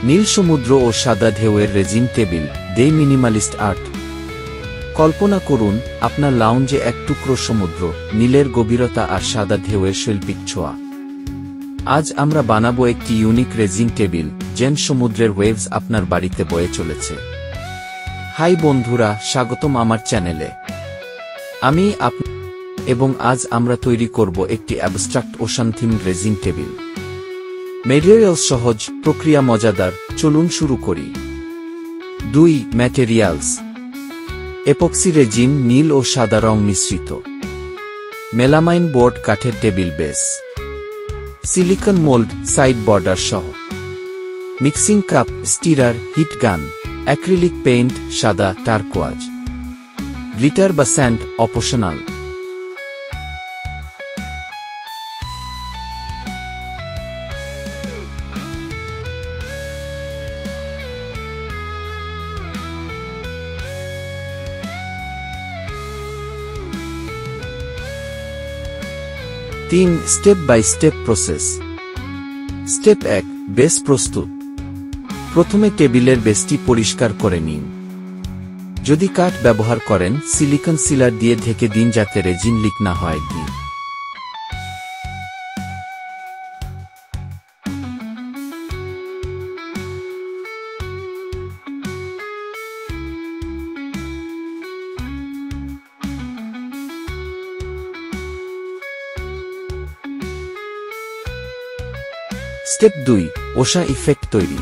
নীল সমুদ্র ও সাদা ঢেউয়ের রেজিন টেবিল, ডে মিনিমালিস্ট আর্ট। কল্পনা করুন আপনার লাউঞ্জে এক টুকরো সমুদ্র, নীলের গভীরতা আর সাদা ঢেউয়ের শৈল্পিক ছোঁয়া। আজ আমরা বানাবো একটি ইউনিক রেজিন টেবিল, যেন সমুদ্রের ওয়েভস আপনার বাড়িতে বয়ে চলেছে। হাই বন্ধুরা, স্বাগতম আমার চ্যানেলে। আমি এবং আজ আমরা তৈরি করব একটি abstract ocean theme resin table. Material সহজ, প্রক্রিয়া মজাদার, চলুন শুরু করি। 2. ম্যাটেরিয়ালস: এপক্সি রেজিন, নীল ও সাদা রং মিশ্রিত। মেলামাইন বোর্ড, কাঠের table base. Silicone mould, side border সহ। Mixing cup, stirrer, heat gun. Acrylic paint, সাদা, টার্কোয়াজ। গ্লিটার বা স্যান্ড, অপশনাল। তিন step by step process. Step 1, base প্রস্তুত। প্রথমে টেবিলের বেসটি পরিষ্কার করে নিন। যদি কাঠ ব্যবহার করেন, সিলিকন সিলার দিয়ে ঢেকে দিন যাতে রেজিন লিক না হয়। স্টেপ 2, ওশা ইফেক্ট তৈরি।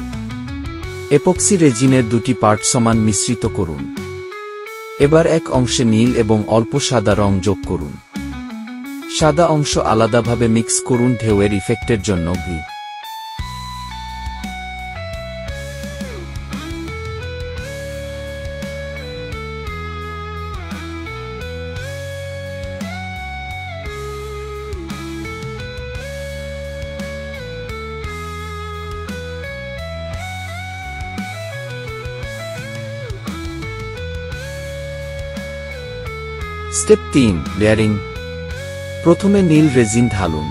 এপক্সি রেজিনের দুটি পার্ট সমান মিশ্রিত করুন। এবার এক অংশে নীল এবং অল্প সাদা রং যোগ করুন। সাদা অংশ আলাদাভাবে মিক্স করুন ঢেউয়ের ইফেক্টের জন্য। Step 3, layering. প্রথমে নীল রেজিন ঢালুন।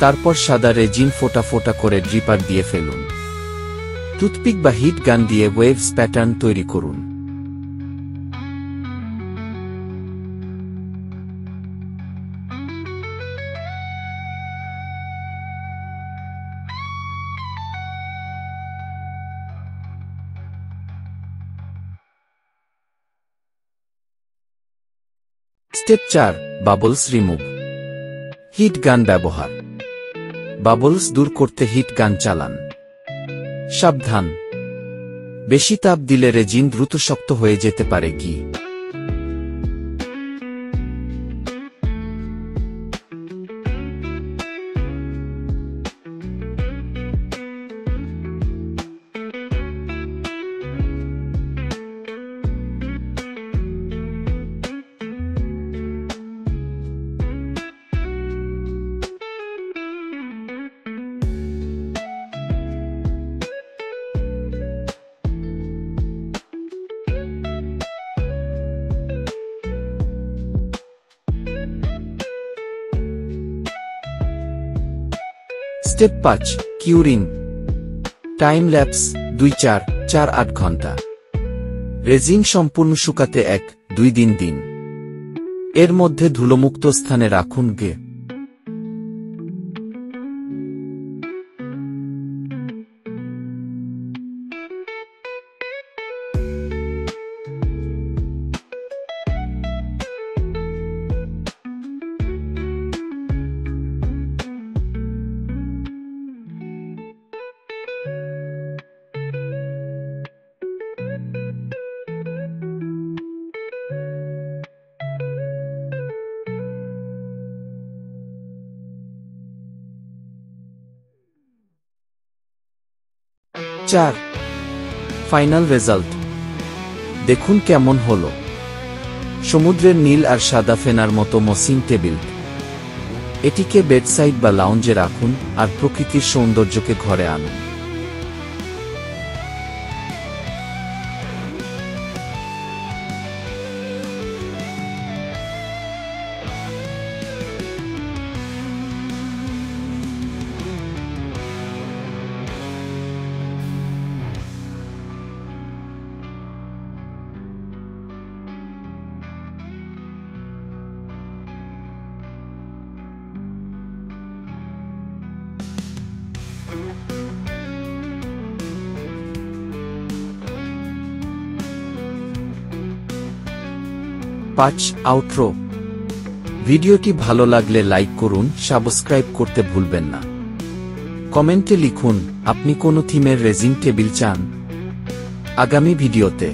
তারপর সাদা রেজিন ফোঁটা ফোঁটা করে ড্রিপার দিয়ে ফেলুন। টুথপিক বা হিট গান দিয়ে ওয়েভস প্যাটার্ন তৈরি করুন। Step 4, bubbles remove. হিট গান ব্যবহার। বাবলস দূর করতে হিট গান চালান। সাবধান, বেশি তাপ দিলে রেজিন দ্রুত শক্ত হয়ে যেতে পারে। Step 5, curing. টাইম ল্যাপস 2-4-8 ঘন্টা। রেজিন সম্পূর্ণ শুকাতে 1-2 দিন দিন। এর মধ্যে ধুলোমুক্ত স্থানে রাখুন। চার, ফাইনাল রেজাল্ট। দেখুন কেমন হলো। সমুদ্রের নীল আর সাদা ফেনার মতো মসৃণ টেবিল। এটিকে বেডসাইড বা লাউঞ্জে রাখুন আর প্রকৃতির সৌন্দর্যকে ঘরে আনুন। পাঁচ আউটরো। ভিডিওটি ভালো লাগলে লাইক করুন, সাবস্ক্রাইব করতে ভুলবেন না। কমেন্টে লিখুন আপনি কোন থিমের রেজিং টেবিল চান। আগামী ভিডিওতে